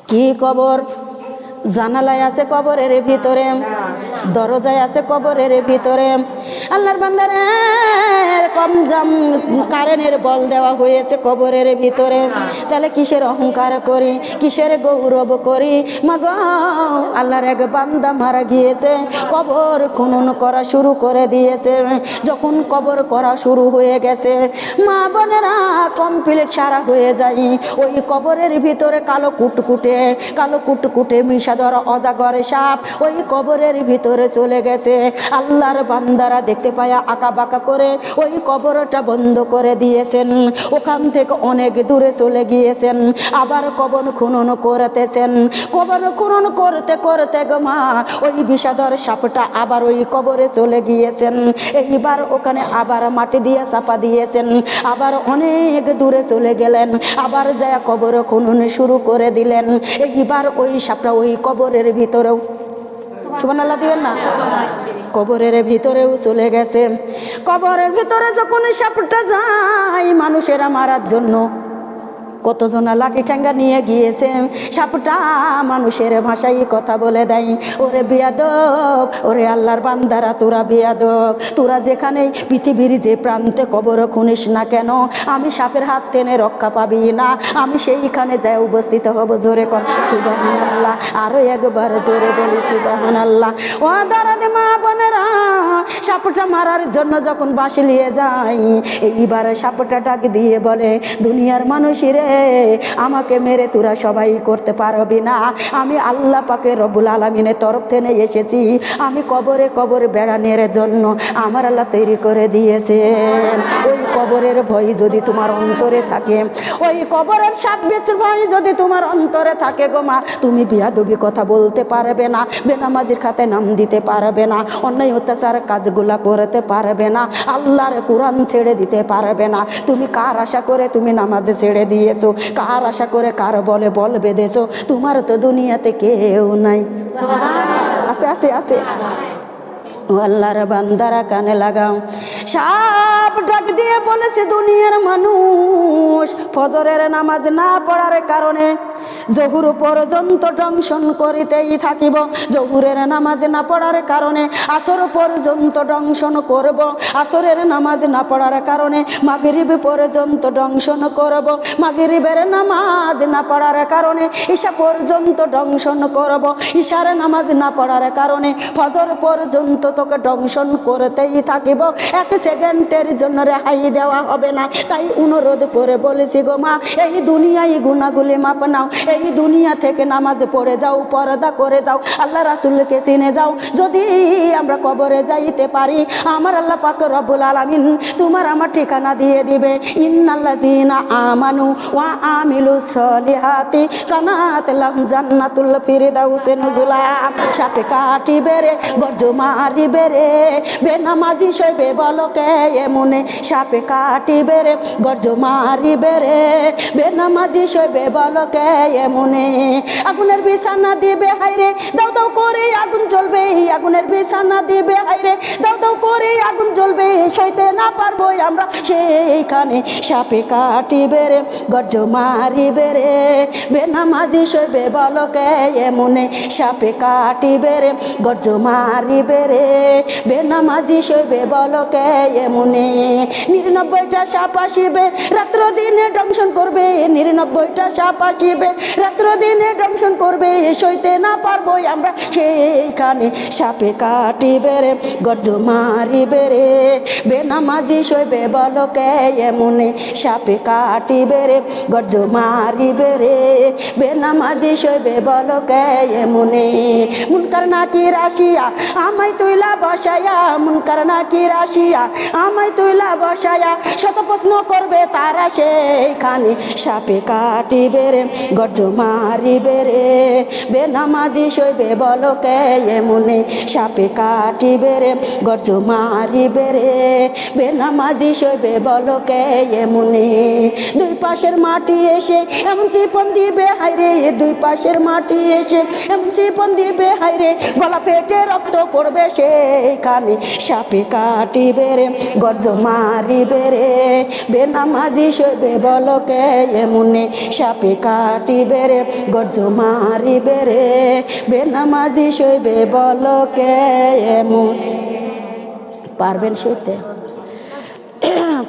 কি কবর? জানালায় আছে কবরের ভিতরে, দরজায় আছে কবরের ভিতরে। আল্লাহর বান্দারে কম জাম কারেন্টের বল দেওয়া হয়েছে কবরের ভিতরে, তাহলে কিসের অহংকার করি, কিসের গৌরব করি? মাগো আল্লাহর এক বান্দা মারা গিয়েছে, কবর খনন করা শুরু করে দিয়েছে। যখন কবর করা শুরু হয়ে গেছে, মা বোনেরা কমপ্লিট সারা হয়ে যায়। ওই কবরের ভিতরে কালো কুটকুটে মিশাদর অজাগর সাপ ওই কবরের ভিতরে চলে গেছে। আল্লাহর বান্দারা দেখতে পায় আঁকা বাঁকা করে ওই কবরটা বন্ধ করে দিয়েছেন, ওখান থেকে অনেক দূরে চলে গিয়েছেন। আবার কবর খনন করতেছেন, কবর খনন করতে করতে গো মা ওই বিষাদর সাপটা আবার ওই কবরে চলে গিয়েছেন। এইবার ওখানে আবার মাটি দিয়ে চাপা দিয়েছেন, আবার অনেক দূরে চলে গেলেন, আবার যায় কবর খনন শুরু করে দিলেন। এইবার ওই সাপটা ওই কবরের ভিতরেও, সুবহানাল্লাহ দিবেন না, কবরের ভিতরেও চলে গেছে। কবরের ভিতরে যখন সাপটা যায় মানুষেরা মারার জন্য, কতজনা লাঠি ঠ্যাঙ্গা নিয়ে গিয়েছে। সাপটা মানুষের ভাষায় কথা বলে দেয়, ওরে বিয়াদব, ওরে আল্লাহর বান্দারা তোরা বিয়াদব, তোরা যেখানে পৃথিবীর যে প্রান্তে কবর খুনিস না কেন, আমি সাপের হাত টেনে রক্ষা পাবি না, আমি সেইখানে যাই উপস্থিত হব। জোরে কর সুবহানাল্লাহ, আরো একবার জোরে বলি সুবহানাল্লাহ। ও দারাদে মা বোনেরা, সাপটা মারার জন্য যখন বাঁশি নিয়ে যায়, এইবার সাপটা ডাক দিয়ে বলে, দুনিয়ার মানুষেরে আমাকে মেরে তোরা সবাই করতে পারবি না, আমি আল্লাহ পাকের রব্বুল আলামিনের তরফ থেকে এসেছি, আমি কবরে কবর বেড়ানোর জন্য আমার আল্লাহ তৈরি করে দিয়েছেন। ওই কবরের ভয় যদি তোমার অন্তরে থাকে, ওই কবরের সাপ বিচ্ছুর ভয় যদি তোমার অন্তরে থাকে গো মা, তুমি বিয়াদবি কথা বলতে পারবে না, বেনামাজির খাতায় নাম দিতে পারবে না, অন্যায় অত্যাচার কাজগুলা করতে পারবে না, আল্লাহর কোরআন ছেড়ে দিতে পারবে না। তুমি কার আশা করে তুমি নামাজে ছেড়ে দিয়েছো, কার আশা করে কার বলে বল বেঁধেছো? তোমার তো দুনিয়াতে কেউ নাই। আছে আছে আছে। ও আল্লাহর বান্দারা কানে লাগাও, সাপ ডাক দিয়ে বলেছে, দুনিয়ার মানুষ ফজরের নামাজ না পড়ার কারণে জহুর পর্যন্ত দংশন করিতেই থাকিব, জহুরের নামাজ না পড়ার কারণে আসর পর্যন্ত দংশন করব, আসরের নামাজ না পড়ার কারণে মাগরিব পর্যন্ত দংশন করব, মাগরিবের নামাজ না পড়ার কারণে ঈশা পর্যন্ত দংশন করব, ঈশার নামাজ না পড়ার কারণে ফজর পর্যন্ত তোকে দংশন করতেই থাকিব, এক সেকেন্ডের জন্য রেহাই দেওয়া হবে না। তাই অনুরোধ করে বলেছি গো মা, এই দুনিয়ায় গুনাহগুলি মাপ নাও, এই দুনিয়া থেকে নামাজ পড়ে যাও, পর্দা করে যাও, আল্লাহ রাসূলকে চিনে যাও। যদি আমরা কবরে যাইতে পারি, আমার আল্লাহ পাক রব্বুল আলামিন তোমার আমার ঠিকানা দিয়ে দিবে, ইন্নাল্লাযীনা আমানু ওয়া আমিলুস সলিহাতি কানাত লাহুম জান্নাতুল ফিরদাউসে নুজুলা। সাপে কাটিবে রে, গর্জ মারিবে রে, বেনামাজি সইবে বলকে এমনে, সাপে কাটিবে রে, গর্জ মারিবে রে, বেনামাজি সইবে বলকে এমনে। আগুনের বিছানা দিবে হাইরে, দাও দাও করে আগুন জ্বলবে, আগুনের বিছানা দিবে হাইরে, দাও দাও করে আগুন জ্বলবে, সইতে না পারবো আমরা সেইখানে, সাপে কাটিবে রে, গর্জ মারিবে রে, বেনামাজি সইবে বলকে এমনে, সাপে কাটিবে রে, গর্জ মারিবে রে, বেনামাজি সইবে বলকে এমনে। 99টা সাপ আসিবে রাত্র দিনে দংশন করবে, 99টা সাপ আসিবে রাত্র দিনে দংশন করবে, সইতে না পারবো আমরা সেইখানে, সাপে কাটিবে রে, গর্জ মারিবে রে, বেনামাজি সইবে বলকে এমনে, সাপে কাটিবে রে, গর্জ মারিবে রে, বেনামাজি সইবে বলকে এমনে। মুনকার নাকির আসিয়া আমায় তুইলা বসায়া, মুনকার নাকির আসিয়া আমায় তুইলা বসায়া, শত প্রশ্ন করবে তারা সেইখানে, সাপে কাটিবে রে, গর্জ মারিবে রে, বেনামাজি সইবে বলকে এমনে, সাপে কাটিবে রে, গর্জ মারিবে রে, বেনামাজি সইবে বলকে এমনে। দুই পাশের মাটি এসে এমন চিপন দিবে হাইরে, দুই পাশের মাটি এসে এমন চিপন দিবে হাইরে, গলা ফেটে রক্ত পড়বে সে কানে সাপে কাটিবে রে গর্জ মারিবে রে বেনামাজি শৈবে বলকে এমনে সাপে কাটিবে রে গর্জ মারিবে রে বেনামাজি শৈবে বলকে এমন। পারবেন সইতে?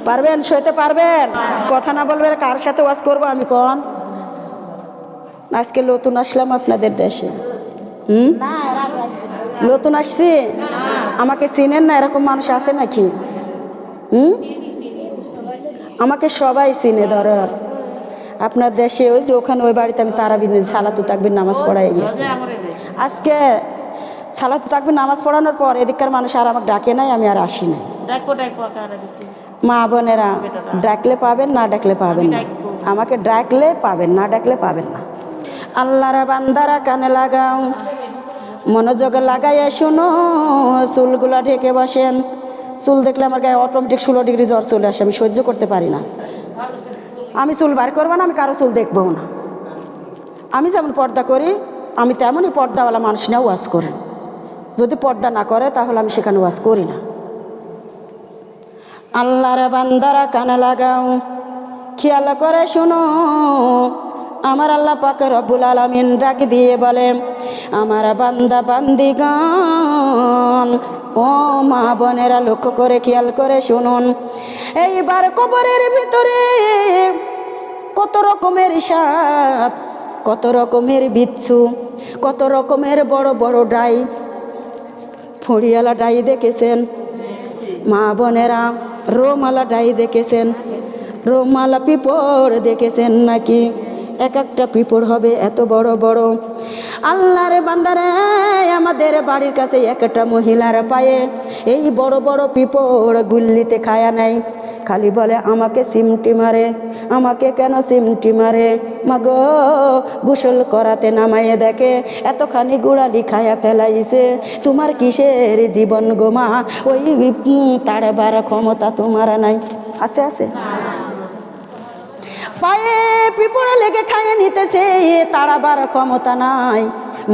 পারবেন সইতে? পারবেন? কথা না বলবেন কার সাথে ওয়াজ করবো আমি কোন? আজকে নতুন আসলাম আপনাদের দেশে। নতুন আসছি, আমাকে চিনেন না? এরকম মানুষ আছে নাকি? আমাকে সবাই চিনে। ধরো আপনার দেশে ওই যে ওখানে ওই বাড়িতে আমি তারাবি সালাতু তাকবীর নামাজ পড়াই গেছি। আজকে সালাতু তাকবীর নামাজ পড়ানোর পর এদিককার মানুষ আর আমাকে ডাকে নাই, আমি আর আসি নাই। মা বোনেরা ডাকলে পাবেন, না ডাকলে পাবেন না। আমাকে ডাকলে পাবেন, না ডাকলে পাবেন না। আল্লাহর বান্দারা কানে লাগাও, মনোযোগ লাগাইয়া শুনো, চুলগুলা ঢেকে বসেন। চুল দেখলে আমার গায়ে অটোমেটিক 16 ডিগ্রি জ্বর চলে আসে, আমি সহ্য করতে পারি না। আমি চুল বার করবো না, আমি কারো চুল দেখবো না। আমি যেমন পর্দা করি আমি তেমনই পর্দাওয়ালা মানুষ নিয়ে ওয়াজ করি। যদি পর্দা না করে তাহলে আমি সেখানে ওয়াজ করি না। আল্লাহর বান্দারা কানে লাগাও, খেয়াল করে শুনো। আমার আল্লাহ পাক রব্বুল আলামিন ডাক দিয়ে বলে, আমার বান্দা বান্দিগান, ও মা বোনেরা লক্ষ্য করে খেয়াল করে শুনুন। এইবার কবরের ভিতরে কত রকমের সাপ, কত রকমের বিচ্ছু, কত রকমের বড় বড় ডাই, ফড়িয়ালা ডাই দেখেছেন মা বোনেরা? রোমালা ডাই দেখেছেন? রোমালা পিঁপড় দেখেছেন নাকি? এক একটা পিঁপড় হবে এত বড় বড়। আল্লাহর বান্দারে, আমাদের বাড়ির কাছে একটা মহিলার পায়ে এই বড় বড় পিঁপড় গুল্লিতে খায়া নেয়। খালি বলে আমাকে সিমটি মারে, আমাকে কেন সিমটি মারে? মাগো গোসল করাতে নামাইয়ে দেখে এতখানি গুড়ালি খায়া ফেলাইছে। তোমার কিসের জীবন গো মা? ওই তাড়বার ক্ষমতা তোমার নাই। আছে? আছে? পায়ে পিঁপড়ে লেগে খাইয়ে নিতেছে, তাড়াবার ক্ষমতা নাই।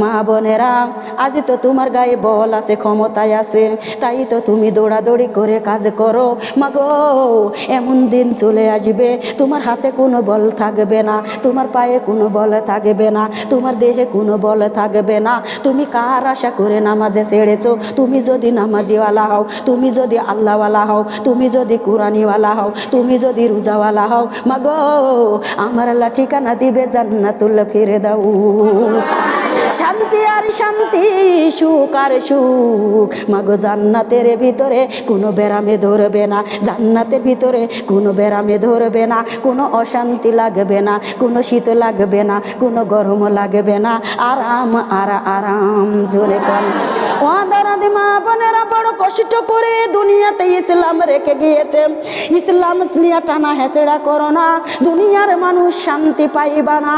মা বোনেরা, আজ তো তোমার গায়ে বল আছে, ক্ষমতায় আছে, তাই তো তুমি দৌড়াদৌড়ি করে কাজ করো। মাগো এমন দিন চলে আসবে তোমার হাতে কোনো বল থাকবে না, তোমার পায়ে কোনো বল থাকবে না, তোমার দেহে কোনো বল থাকবে না। তুমি কার আশা করে নামাজে ছেড়েছো? তুমি যদি নামাজিওয়ালা হও, তুমি যদি আল্লাহওয়ালা হও, তুমি যদি কুরআনিওয়ালা হও, তুমি যদি রোজাওয়ালা হও, মাগো আমার আল্লাহ ঠিকানা দিবে জান্নাতুল ফিরদাউস। শান্তি আর শান্তি, সুখ আর সুখ। মাগো জান্নাতের ভিতরে কোনো ব্যারামে ধরবে না, জান্নাতের ভিতরে কোনো ব্যারামে ধরবে না, কোনো অশান্তি লাগবে না, কোনো শীত লাগবে না, কোনো গরম লাগবে না। আরাম আর আরাম। জোরে কর। ও দারাদি মা বোনেরা, বড় কষ্ট করে দুনিয়াতে ইসলাম রেখে গিয়েছে। ইসলাম নিয়ে টানা হেঁচড়া করো না, দুনিয়ার মানুষ শান্তি পাইবা না।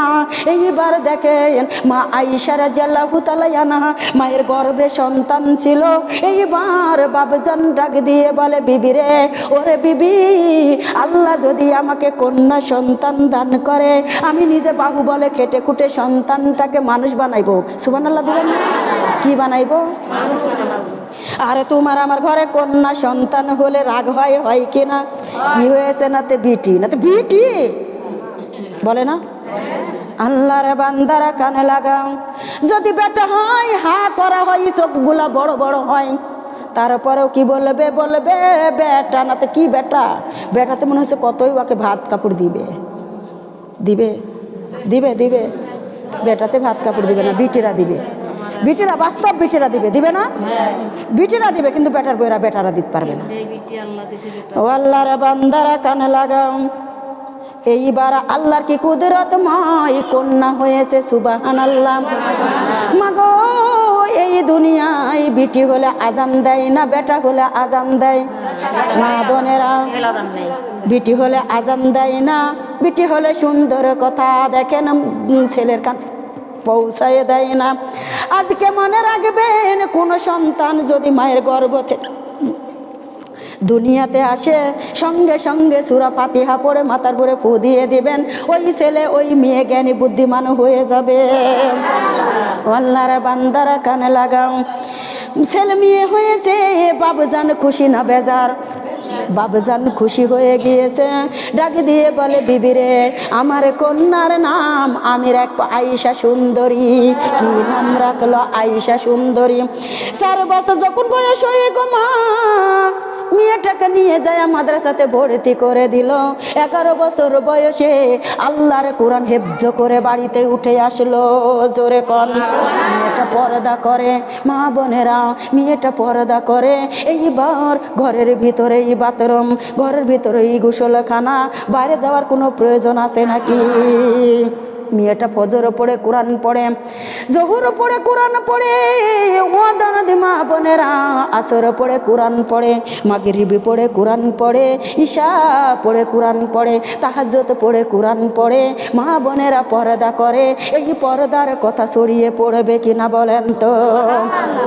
এইবার দেখেন মা আয়েশা রাদিয়াল্লাহু তাআলা আনহা, মায়ের গর্ভে সন্তান ছিল। এইবার বাপজান ডাক দিয়ে বলে, বিবি রে, ওরে বিবি, আল্লাহ যদি আমাকে কন্যা সন্তান দান করে, আমি নিজে বাহু বলে খেটে খুটে সন্তানটাকে মানুষ বানাইবো। সুবহানাল্লাহ দিবেন না? কি বানাইবো? আরে তোমার আমার ঘরে কন্যা সন্তান হলে রাগ হয়, হয় কিনা? কি হয়েছে? নাতে বিটি, নাতে বিটি বলে না? আল্লাহর বান্দারা কানে লাগাও, যদি বেটা হয় হা করা হয়, চোখগুলা বড় বড় হয়, তারপরেও কি বলবে? বলবে বেটা। নাতে কি বেটা? বেটাতে মনে হচ্ছে কতই ওকে ভাত কাপড় দিবে, দিবে দিবে দিবে। বেটাতে ভাত কাপড় দিবে না, বিটিরা দিবে। বিটিরা, বাস্তব বিটিরা দিবে, দিবে না? বিটিরা দিবে, কিন্তু বেটার বইরা বেটারা দিতে পারবে না। ও আল্লাহর বান্দারা কানে লাগাও, এইবার আল্লাহর কি কুদরতময় কন্যা হয়েছে। সুবহানাল্লাহ। মাগো এই দুনিয়ায় বিটি হলে আজান দেয় না, বেটা হলে আজান দেয়? মা বোনেরা, বিটি হলে আজান দেয় না, বিটি হলে সুন্দর কথা দেখেন ছেলের কান পৌঁছায় দেয় না। আজকে মনে রাখবেন, কোন সন্তান যদি মায়ের গর্ভ থেকে দুনিয়াতে আসে, সঙ্গে সঙ্গে সূরা ফাতিহা পড়ে মাথার উপরে ফু দিয়ে দিবেন, ওই ছেলে ওই মেয়ে জ্ঞানী বুদ্ধিমান হয়ে যাবে। আল্লাহর বান্দারা কানে লাগাও, ছেলে মেয়ে হয়েছে, বাবুজান খুশি না বেজার? বাবুজান খুশি হয়ে গিয়েছে, ডাকে দিয়ে বলে বিবি রে, আমার কন্যার নাম আমির এক আয়েশা সুন্দরী। কি নাম রাখলো? আয়েশা সুন্দরী। 4 বছর যখন বয়স হয়ে গো মা, মেয়েটাকে নিয়ে যায় মাদ্রাসাতে ভর্তি করে দিল। 11 বছর বয়সে আল্লাহর কোরআন হেফজ করে বাড়িতে উঠে আসলো। জোরে কন। মেয়েটা পর্দা করে, মা বোনেরা, মেয়েটা পর্দা করে। এইবার ঘরের ভিতরে বাথরুম, ঘরের ভিতরে গোসলখানা, বাইরে যাওয়ার কোনো প্রয়োজন আছে নাকি? মেয়েটা ফজর পড়ে কোরআন পড়ে, জোহর পড়ে কোরআন পড়ে, ওয়াদানাদি মা বোনেরা, আসর পড়ে কোরআন পড়ে, মাগরিবি পড়ে কোরআন পড়ে, ঈশা পড়ে কোরআন পড়ে, তাহাজ্জুদ পড়ে কোরআন পড়ে। মা বোনেরা পর্দা করে। এই পর্দার কথা ছড়িয়ে পড়বে কিনা বলেন তো?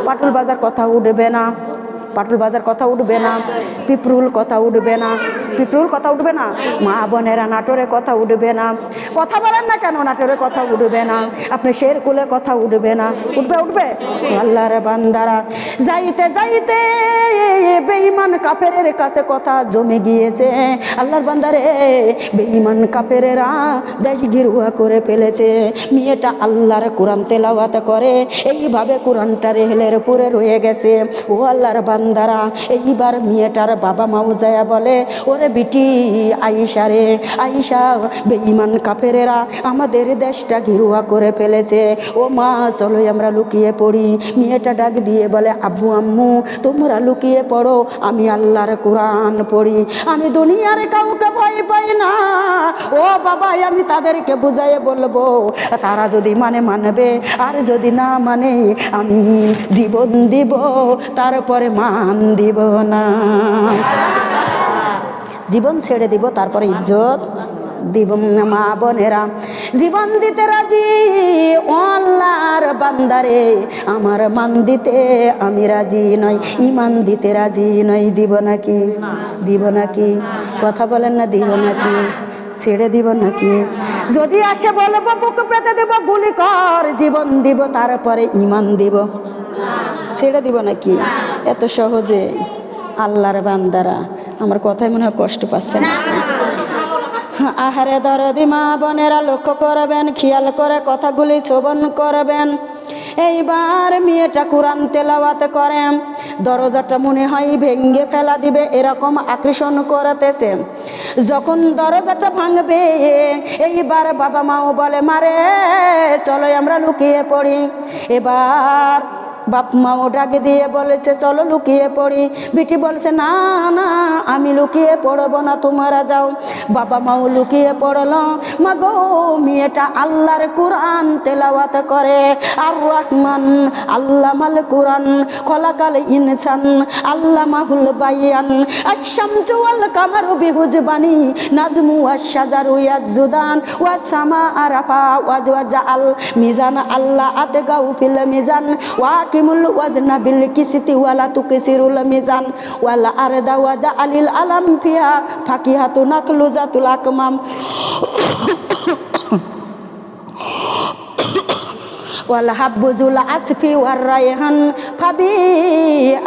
পাটুল বাজার কথা উঠবে না, পাটুল বাজার কথা উঠবে না, পিপরুল কথা উঠবে না, পিপরুল কথা উঠবে না, মা বোনেরা নাটোরে কথা উঠবে না। কথা বলেন না কেন? নাটোরে কথা উঠবে না, আপনি শেরকুলে কথা উঠবে না? উঠবে, উঠবে। আল্লাহর বান্দারা, যাইতে যাইতে বেঈমান কাফেরের কাছে কথা জমে গিয়েছে। আল্লাহর বান্দারে, বেঈমান কাফেরেরা দেশ গিরুয়া করে ফেলেছে। মেয়েটা আল্লাহর কোরআন তেলাওয়াত করে, এইভাবে কোরআনটা রেহেলের উপরে রয়ে গেছে। ও আল্লাহর বান্দারা, এইবার মেয়েটার বাবা মাও যায় বলে, ওরে বিটি আয়েশা রে, আয়েশা, বেঈমান কাফেরেরা আমাদের দেশটা গিরুয়া করে ফেলেছে। ও মা, চলো আমরা লুকিয়ে পড়ি। মেয়েটা ডাক দিয়ে বলে, আব্বু আম্মু তোমরা লুকিয়ে পড়ো, আমি আল্লাহর কোরআন পড়ি, আমি দুনিয়ার কাউকে ভয় পাই না। ও বাবা, আমি তাদেরকে বুঝাইয়ে বলবো, তারা যদি মানবে, আর যদি না মানে আমি জীবন দিব, তারপরে মান দিব না। জীবন ছেড়ে দিব, তারপরে ইজ্জত দিব না। মা বোনেরা, জীবন দিতে রাজি, আল্লাহর বান্দারে, আমার মান দিতে আমি রাজি নই, ইমান দিতে রাজি নই। দিব নাকি? দিব নাকি? কথা বলেন না, দিব নাকি? ছেড়ে দিব নাকি? যদি আসে বলবো বুক পেতে দেব, গুলি কর, জীবন দিব, তারপরে ইমান দিব। ছেড়ে দিব নাকি? এত সহজে? আল্লাহর বান্দারা, আমার কথায় মনে হয় কষ্ট পাচ্ছেন। আহারে দরদি মা বোনেরা, লক্ষ্য করবেন, খেয়াল করে কথাগুলি শ্রবণ করবেন। এইবার মেয়েটা কোরআন তেলাওয়াত করে, দরজাটা মনে হয় ভেঙ্গে ফেলা দিবে, এরকম আকর্ষণ করতেছে। যখন দরজাটা ভাঙবে, এইবার বাবা মাও বলে, মারে চলো আমরা লুকিয়ে পড়ি। এবার বাপ মাও ডাকে দিয়ে বলেছে, চলো লুকিয়ে পড়ি। বিটি বলছে, না না, আমি লুকিয়ে পড়বো না, তোমরা যাও। বাবা মাও লুকিয়ে পড়লো। মা গো, মেয়েটা আল্লাহর কোরআন তেলাওয়াত করে। আর রহমান আল্লামাল কোরআন, খলাকাল ইনসান আল্লামাহুল বায়ান, আশ-শামসু ওয়াল কামারু বিহুজবানি, নাজমু ওয়াশ-শাজারু ইয়াজুদান, ওয়াস সামাআ রাফা ওয়াজাল মিজান, আল্লাহ আতগাউ ফিল মিজান, ওয়াকিমুল ওয়াজনা বিল কিসতি ওয়ালা তুকসিরুল মিজান, ওয়ালা আরদা ওয়াজালিল আলাম ফিহা ফাকিহাতু নাকলুজাতুল আকমাম, ওয়াল হাব্বুজুল আসফি ওয়ার রায়হান, ফাবি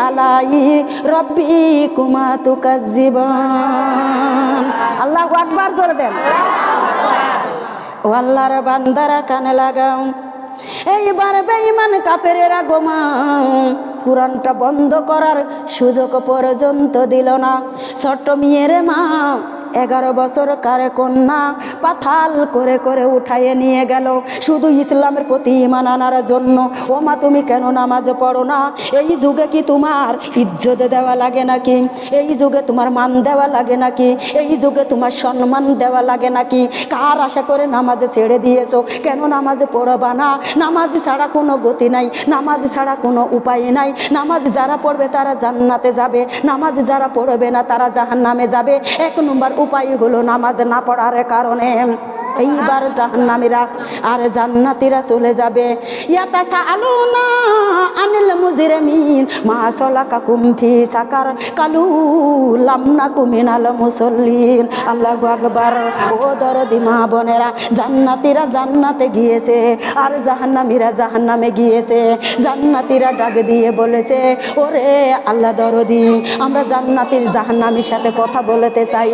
আলাই রব্বিকুমা তুকাজ্জিবান। আল্লাহু আকবার, জোরে দেন। ও আল্লাহর বান্দারা, কানে লাগাও। এইবার বেঈমান কাফেরেরা গোমাও, কোরআনটা বন্ধ করার সুযোগ পর্যন্ত দিল না। ছোট্ট মেয়ের মা 11 বছর কারে কন্যা পাথাল করে করে উঠাইয়ে নিয়ে গেল, শুধু ইসলামের প্রতি ঈমান আনার জন্য। ও মা, তুমি কেন নামাজ পড়ো না? এই যুগে কি তোমার ইজ্জত দেওয়া লাগে নাকি? এই যুগে তোমার মান দেওয়া লাগে নাকি? এই যুগে তোমার সম্মান দেওয়া লাগে নাকি? কার আশা করে নামাজ ছেড়ে দিয়েছো? কেন নামাজ পড়বা না? নামাজ ছাড়া কোনো গতি নাই, নামাজ ছাড়া কোনো উপায় নাই। নামাজ যারা পড়বে তারা জান্নাতে যাবে, নামাজ যারা পড়বে না তারা জাহান্নামে যাবে। 1 নম্বর উপায় হলো নামাজ না পড়ার কারণে। এইবার জাহান্নামীরা আর জান্নাতীরা চলে যাবে। ইয়াতাসাআলুনা আনিল মুজরিমিন মা সালাকাকুম ফি সাকার কালু লাম নাকু মিনাল মুসাল্লিন। আল্লাহু আকবার। ও দরদি মা বোনেরা, জান্নাতীরা জান্নাতে গিয়েছে আর জাহান্নামীরা জাহান্নামে গিয়েছে। জান্নাতীরা ডাক দিয়ে বলেছে, ওরে আল্লাহ দরদি, আমরা জান্নাতীর জাহান্নামীর সাথে কথা বলতে চাই।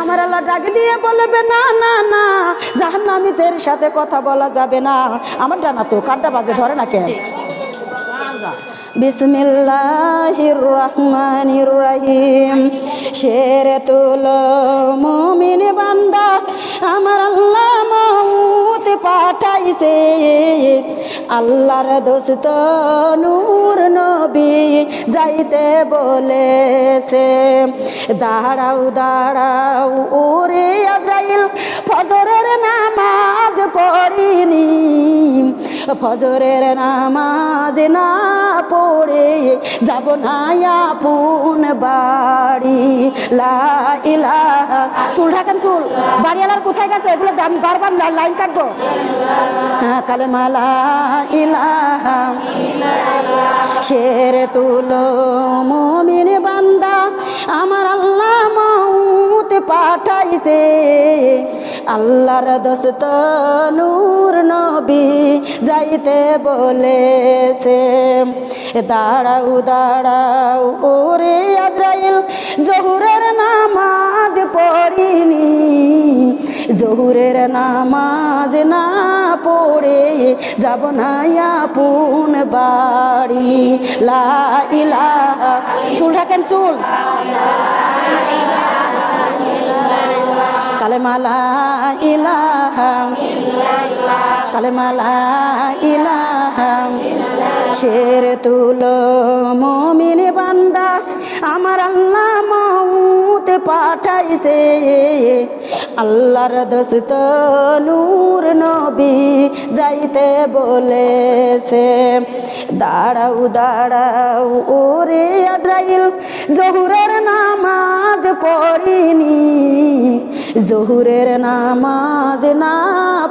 আমার আল্লাহ ডাক দিয়ে বলবে, না না না, জাহান্নামীদের সাথে কথা বলা যাবে না। আমার জানা তো কাড্ডা বাজে ধরে না কেন? বিসমিল্লাহির রহমানির রহিম। শেরে তুলো মুমিন বান্দা, আমার আল্লাহ মউত পাঠাইছে। আল্লাহর দোস্ত নূর নবী যাইতে বলেছে। দাঁড়াও দাঁড়াও ওরে আজরাইল, ফজরের নামাজ পড়িনি, ফজরের নামাজ না পড়ে যাব না আপন বাড়ি। লা ইলাহা, চুল ঢাকেন চুল, বাড়িওয়ালার কোথায় গেছে? এগুলো আমি বারবার লাইন কাটবো। কালেমা লা ইলাহা। শেরে তুলো মুমিন বান্দা, আমার আল্লাহ মউত পাঠাইছে। আল্লাহর দোস্ত নূর নবী যাইতে বলেছে। দাঁড়াও দাঁড়াও ওরে আজরাইল, জোহরের নামাজ পড়িনি, জোহরের নামাজ না পড়ে যাব না আপন বাড়ি। লা ইলাহা, চুল ঢাকেন চুল, কালেমা লা ইলাহা, কালেমা লা ইলাহা। শেরে তুলো মুমিন বান্দা, আমার আল্লাহ মউত পাঠাইছে। আল্লাহর দোস্ত নূর নবী যাইতে বলেছে। দাঁড়াও দাঁড়াও ওরে আজরাইল, জোহরের নামাজ পড়িনি, জোহরের নামাজ না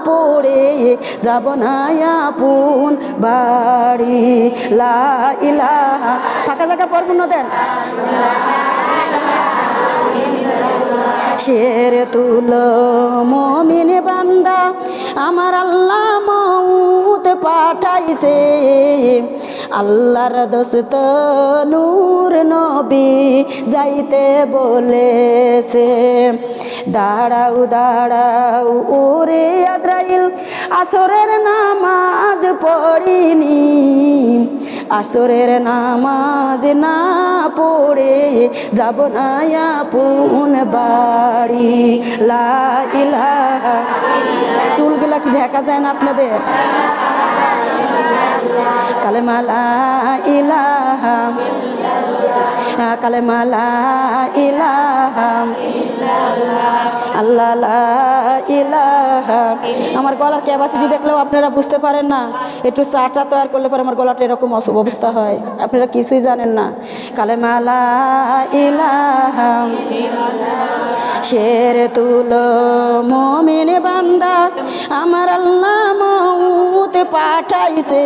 পড়ে যাব না আপন বাড়ি। লা ইলাহা, ফাঁকা জায়গা পড়ব না দেন। শেরে তুলো মুমিন বান্দা, আমার আল্লাহ মউত পাঠাইছে। আল্লাহর দোস্ত নূর নবী যাইতে বলেছে। দাঁড়াও দাঁড়াও ওরে আজরাইল, আসরের নামাজ পড়িনি, আসরের নামাজ না পড়ে যাব না আপন বাড়ি। লা ইলাহা, চুলগুলা কি ঢাকা যায় না আপনাদের? কালেমা লা ইলাহা, কালেমা লা ইলাহা, আল্লাহ লা ইলাহা। আমার গলার ক্যাপাসিটি দেখলেও আপনারা বুঝতে পারেন না। একটু চাটা তৈরি করলে পরে আমার গলাটা এরকম অবস্থা হয়, আপনারা কিছুই জানেন না। কালেমা লা ইলাহা। শেরে তুলো মুমিন বান্দা, আমার আল্লাহ মউত পাঠাইছে।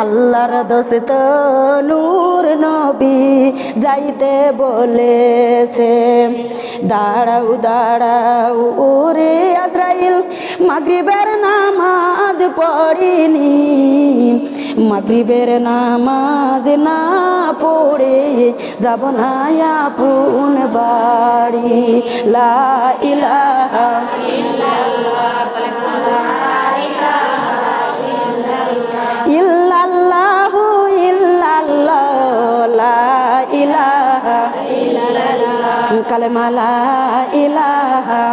আল্লাহর দোস্ত নূর নবী যাইতে বলেছে। দাঁড়াও দাঁড়াও ওরে আজরাইল, মাগরিবের নামাজ পড়িনি, মাগরিবের নামাজ না পড়ে যাব না আপন বাড়ি। লা ইলাহা ইল্লাল্লাহু ইল্লাল্লাহ, লা ইলাহা, কালেমা লা ইলাহা,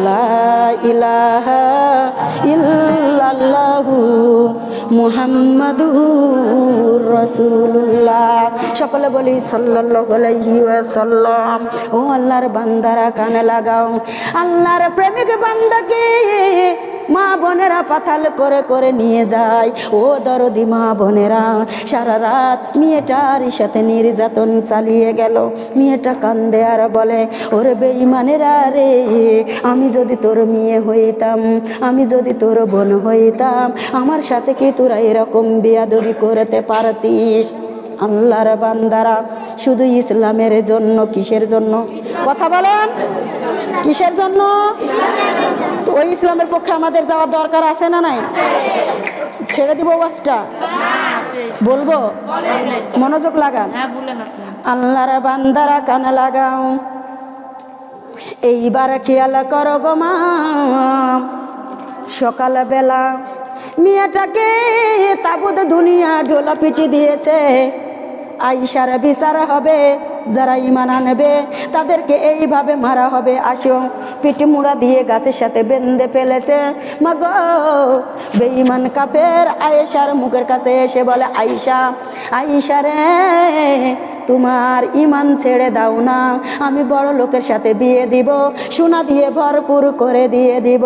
লা ইলাহা ইল্লাল্লাহু মুহাম্মাদুর রাসূলুল্লাহ। সকলে বলি সাল্লাল্লাহু আলাইহি ওয়াসাল্লাম। ও আল্লাহর বান্দারা কানে লাগাও, আল্লাহর প্রেমিক বান্দাকে মা বোনেরা পাতাল করে করে নিয়ে যায়। ও দরদি মা বোনেরা, সারা রাত মেয়েটার সাথে নির্যাতন চালিয়ে গেল। মেয়েটা কান্দে আর বলে, ওরে বেঈমানেরা রে, আমি যদি তোর মেয়ে হইতাম, আমি যদি তোর বোন হইতাম, আমার সাথে কি তোরা এরকম বেয়াদবি করতে পারতিস? আল্লাহর বান্দারা, শুধু ইসলামের জন্য, কিসের জন্য কথা বলেন, কিসের জন্য? ওই ইসলামের পক্ষে আমাদের যাওয়ার দরকার আছে না নাই? ছেড়ে দিব ওয়াজটা? বলবো? মনোযোগ লাগান। আল্লাহর বান্দারা কান লাগাও, এইবার খেয়াল করো গো মা। সকালবেলা মেয়েটাকে তাবুত দুনিয়া ঢোলা পিটি দিয়েছে। আইসার বিচার হবে, যারা ঈমান আনবে তাদেরকে এইভাবে মারা হবে। আসো, পিটি মুড়া দিয়ে গাছের সাথে বেঁধে ফেলেছে। মাগো, বেঈমান কাফের আয়েশার মুখের কাছে এসে বলে, আয়েশা, আয়েশা রে, তোমার ঈমান ছেড়ে দাও না, আমি বড় লোকের সাথে বিয়ে দিব, সোনা দিয়ে ভরপুর করে দিয়ে দিব।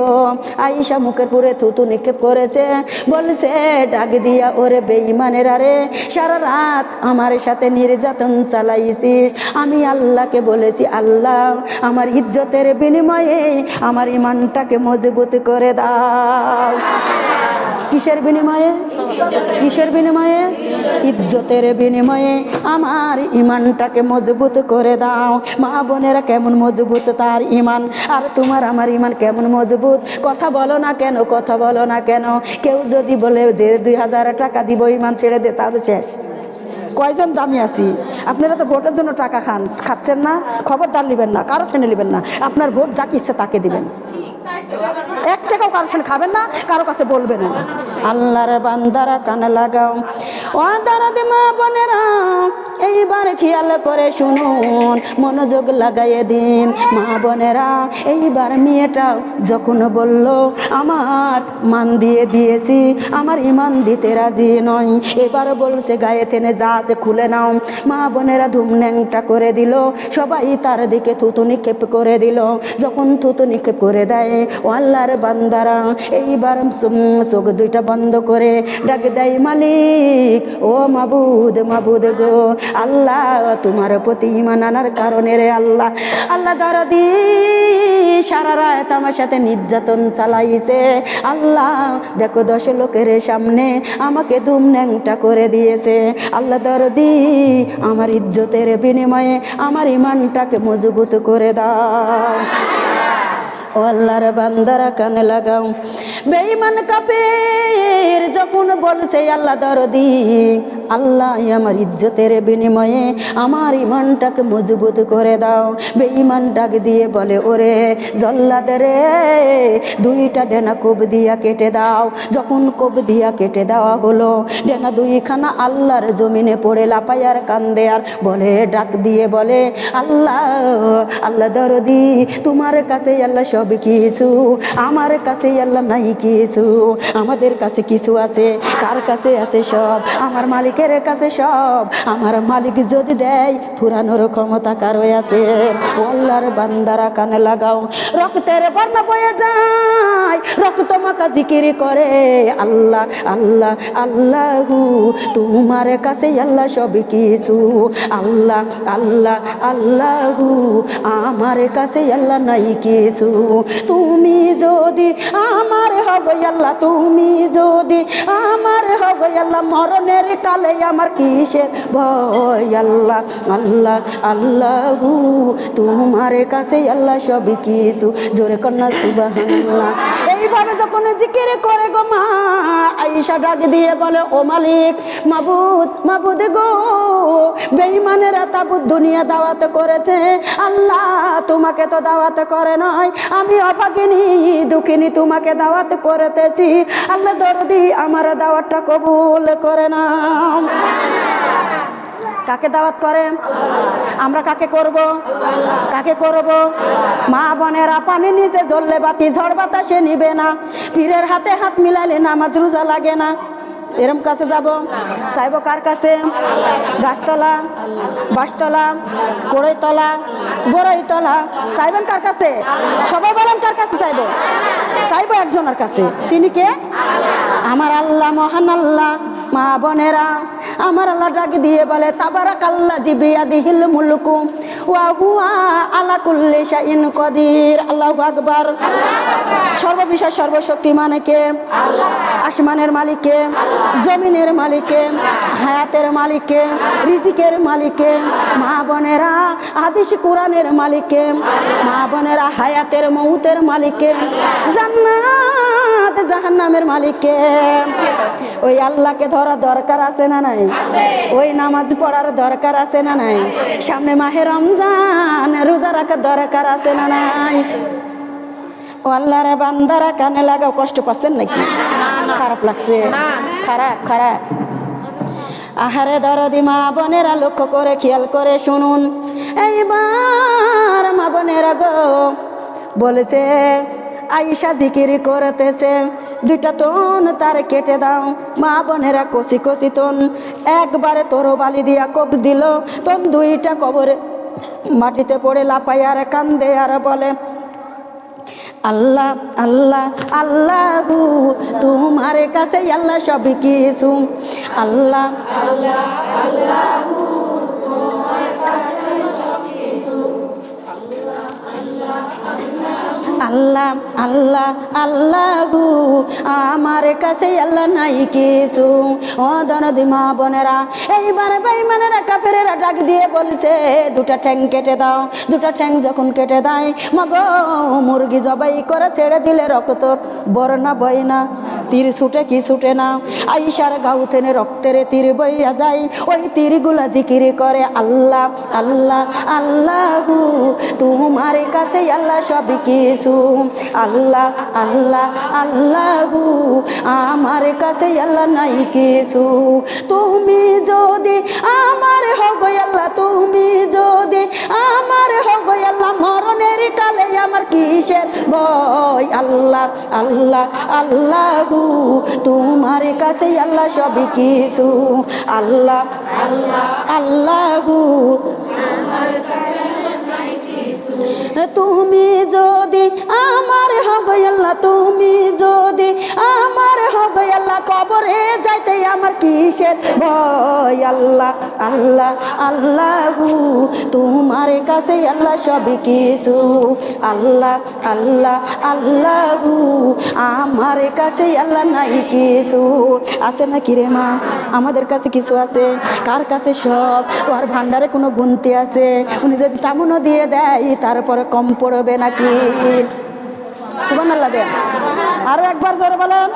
আয়েশা মুখের পুরে থুতু নিক্ষেপ করেছে, বলছে ডাক দিয়া, ওরে বেঈমানেরা রে, সারা রাত আমার সাথে নির্যাতন চালাইছিস, আমি আল্লাহকে বলেছি, আল্লাহ আমার ইজ্জতের বিনিময়ে আমার ঈমানটাকে মজবুত করে দাও। কিসের বিনিময়ে? কিসের বিনিময়ে? ইজ্জতের বিনিময়ে আমার ঈমানটাকে মজবুত করে দাও। মা বোনেরা, কেমন মজবুত তার ঈমান, আর তোমার আমার ঈমান কেমন মজবুত? কথা বলো না কেন, কথা বলো না কেন? কেউ যদি বলে যে 2000 টাকা দিব ঈমান ছেড়ে দে, তাহলে শেষ। কয়জন দামি আছি? আপনারা তো ভোটের জন্য টাকা খাচ্ছেন না, খবরদার নেবেন না, কারো ঠেনে নেবেন না। আপনার ভোট যাকে ইচ্ছে তাকে দিবেন, 1 টাকাও কারো ঠেনে খাবেন না, কারো কাছে বলবেন না। আল্লাহর বান্দারা কান লাগাও, ও দারাদি মা বোনেরা, এইবার খেয়াল করে শুনুন, মনোযোগ লাগাইয়ে দিন। মা বোনেরা, এইবার মেয়েটা যখন বলল, আমার মান দিয়ে দিয়েছি, আমার ঈমান দিতে রাজি নয়, এবার বলছে গায়ে টেনে যা আছে খুলে নাও। মা বোনেরা ধুম ন্যাংটা করে দিল, সবাই তার দিকে থুতু নিক্ষেপ করে দিল। যখন থুতু নিক্ষেপ করে দেয়, ও আল্লাহর বান্দারা, এইবার চোখ দুইটা বন্ধ করে ডাক দেয়, মালিক, ও মাবুদ, মাবুদ গো, আল্লাহ তোমার প্রতি ঈমান আনার কারণে রে আল্লাহ, আল্লাহ দরদি সারা রাত আমার সাথে নির্যাতন চালাইছে। আল্লাহ দেখো 10 লোকের সামনে আমাকে ধুম ন্যাংটা করে দিয়েছে। আল্লাহ দরদি আমার ইজ্জতের বিনিময়ে আমার ঈমানটাকে মজবুত করে দাও। ও আল্লাহর বান্দারা কান লাগাও, বেঈমান কাফের যখন বলছে, আল্লাহ দরদি, আল্লাহ আমার ইজ্জতের বিনিময়ে আমার ঈমানটাকে মজবুত করে দাও। বেঈমান ডাক দিয়ে বলে, ওরে জল্লাদ রে, 2টা ডেনা কোপ দিয়া কেটে দাও। যখন কোপ দিয়া কেটে দেওয়া হলো, ডেনা 2খানা আল্লাহর জমিনে পড়ে লাপায় আর কান্দে আর বলে, ডাক দিয়ে বলে, আল্লাহ, আল্লাহ দরদি, তোমার কাছে আল্লাহ সব কিছু, আমার কাছে আল্লাহ নাই কিছু। আমাদের কাছে কিছু আছে, কার কাছে আছে সব? আমার মালিকের কাছে সব। আমার মালিক যদি দেয়, ফুরানোর ক্ষমতা কারো আছে। আল্লাহর বান্দারা কানে লাগাও, রক্তের বন্যা বয়ে যায়, রক্ত মাখা জিকির করে, আল্লাহ আল্লাহ আল্লাহু, তোমার কাছে আল্লাহ সব কিছু। আল্লাহ আল্লাহ আল্লাহু, আমার কাছে আল্লাহ নাই কিছু। তুমি যদি আমার হগ আল্লাহ, তুমি যদি আমার হগ আল্লাহ, মরণের কালে আমার কিসের ভয়? আল্লাহ আল্লাহ আল্লাহু, তোমার কাছে আল্লাহ সব কিছু। জোরে কন্যা সুবহানাল্লাহ। এইভাবে যখন জিকির করে গো মা আয়েশা ডাক দিয়ে বলে, ও মালিক, মাবুদ, মাবুদ গো, বেঈমানেরা তাবুত দুনিয়া দাওয়াত করেছে, আল্লাহ তোমাকে তো দাওয়াত করে নয়, আমি অভাগিনী দুঃখিনী তোমাকে দাওয়াত করতেছি। আল্লাহ দরদি আমার দাওয়াতটা কবুল করে নাও। কাকে দাওয়াত করে? আমরা কাকে করব? কাকে করব? মা বোনেরা, পানি নিচে জ্বললে বাতি ঝড় বাতাসে নিবে না, পীরের হাতে হাত মিলালে নামাজ রোজা লাগে না। এরম কাছে যাব? চাইবো কার কাছে? গাছতলা, বাঁশতলা, কড়ইতলা, বড়ইতলা, চাইবেন কার কাছে? সবাই বলেন কার কাছে চাইবো? চাইবো একজনের কাছে। তিনি কে? আমার আল্লাহ, মহান আল্লাহ। মা বোনেরা, আমার আল্লাহ ডাক দিয়ে বলে তাবারাকাল্লাযী বিয়াদিহিল মুলকু ওয়া হুয়া আলা কুল্লি শাইইন কদির। আল্লাহু আকবার। সর্ববিষয় সর্বশক্তিমান কে? আসমানের মালিক কে? জমিনের মালিক কে? হায়াতের মালিক কে? রিজিকের মালিক কে? মা বোনেরা, হাদিস কোরআনের মালিক কে? মা বোনেরা, হায়াতের মউতের মালিক কে? জান্নাত জাহান্নামের মালিক কে? ওই আল্লাহকে ধরা দরকার আছে না নাই? ওই নামাজ পড়ার দরকার আছে না নাই? সামনে মাহে রমজান, রোজা রাখার দরকার আছে না নাই? ও আল্লাহর বান্দারা, কানে লাগাও। কষ্ট পাচ্ছেন নাকি? খারাপ লাগছে? খারাপ খারাপ। আহারে দরদি মা বোনেরা, লক্ষ্য করে খেয়াল করে শুনুন। এইবার মা বোনেরা গো, বলেছে আয়েশা জিকির করতেছে, দুইটা তন তার কেটে দাও। মা বোনেরা, কষি কষি তন একবারে তরবালি দিয়া কোপ দিল। তন দুইটা কবরে মাটিতে পড়ে লাফাই আর কান্দে আর বলে আল্লাহ আল্লাহ আল্লাহু, তোমার কাছে আল্লাহ সব কিছু। আল্লাহ আল্লাহ আল্লাহু, তোমার কাছে সব কিছু। আল্লাহ আল্লাহ আল্লাহু, আমার কাছে আল্লাহ নাই কিছু। ও দরদি মা বোনেরা, এইবার বেঈমানেরা কাফেরেরা ডাক দিয়ে বলছে দুটা ঠ্যাং কেটে দাও। দুটা ঠ্যাং যখন কেটে দেয়, মাগো মুরগি জবাই করে ছেড়ে দিলে রক্ত বড় না বই না? তীর ছুটে কি ছুটে না? আয়েশার গাউ থেকে রক্তের তীর বইয়া যায়। ওই তীরগুলা জিকির করে আল্লাহ আল্লাহ আল্লাহু, তোমার কাছে আল্লাহ সব কিছু। আল্লাহ আল্লাহ আল্লাহু, আমার কাছে আল্লাহ নাই কিছু। তুমি যদি আমার হগো আল্লাহ, তুমি যদি আমার হগো আল্লাহ, মরণের কালে আমার কিসের ভয়? আল্লাহ আল্লাহ আল্লাহু, তোমার কাছে আল্লাহ সব কিছু। আল্লাহ আল্লাহ আল্লাহু, তুমি যদি আমার হগো আল্লাহ, তুমি যদি আমার হগো আল্লাহ, কবরে যাইতে আমার কিসের ভয়? আল্লাহ আল্লাহ আল্লাহু, তোমার কাছে আল্লাহ সব কিছু। আল্লাহ আল্লাহ আল্লাহু, আমার কাছে আল্লাহ নাই কিছু। আছে নাকি রে মা? আমাদের কাছে কিছু আছে? কার কাছে সব? ওর ভান্ডারে কোনো গুনতি আছে? উনি যদি তেমনও দিয়ে দেয়, তারপরে কম পড়বে নাকি? সুবহানাল্লাহ দেন। আরো একবার জোরে বলেন।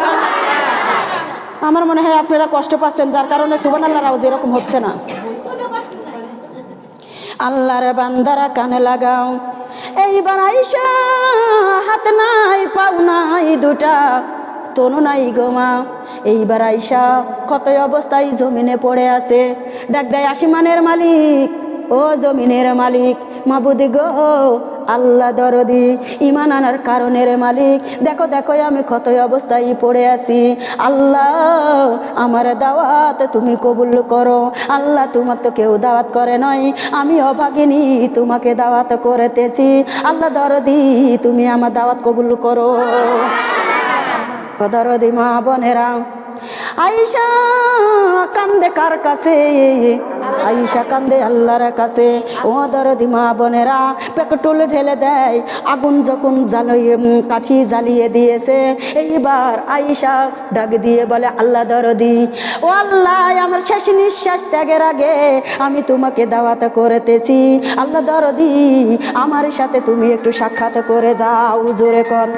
আমার মনে হয় আপনারা কষ্ট পাচ্ছেন, যার কারণে সুবহানাল্লাহ আওয়াজ এরকম হচ্ছে না। আল্লাহর বান্দারা, কানে লাগাও। এইবার আয়েশা, হাত নাই পাও নাই দুটা তনু নাই গো মা। এইবার আয়েশা কত অবস্থায় জমিনে পড়ে আছে। ডাক দেয় আসমানের মালিক, ও জমিনের মালিক, মাবুদ গো আল্লাহ দরদি, ইমান আনার কারণের মালিক, দেখো দেখো আমি কত অবস্থায় পড়ে আছি। আল্লাহ আমার দাওয়াত তুমি কবুল করো। আল্লাহ তোমার তো কেউ দাওয়াত করে নয়, আমি অভাগিনী তোমাকে দাওয়াত করেতেছি। আল্লাহ দরদি, তুমি আমার দাওয়াত কবুল করো। দরদি মা বোনেরা, আয়েশা কান্দে কার কাছে? আয়েশা কান্দে আল্লাহর কাছে। ও দরদি মা বোনেরা, পেট্রোল ঢেলে দেয়। আগুন যখন জ্বালিয়ে কাঠি জ্বালিয়ে দিয়েছে, এইবার আয়েশা ডাক দিয়ে বলে আল্লাহ দরদি, ও আল্লাহ আমার শেষ নিঃশ্বাস ত্যাগের আগে আমি তোমাকে দাওয়াত করেতেছি। আল্লাহ দরদি, আমার সাথে তুমি একটু সাক্ষাৎ করে যাও। জোরে কর।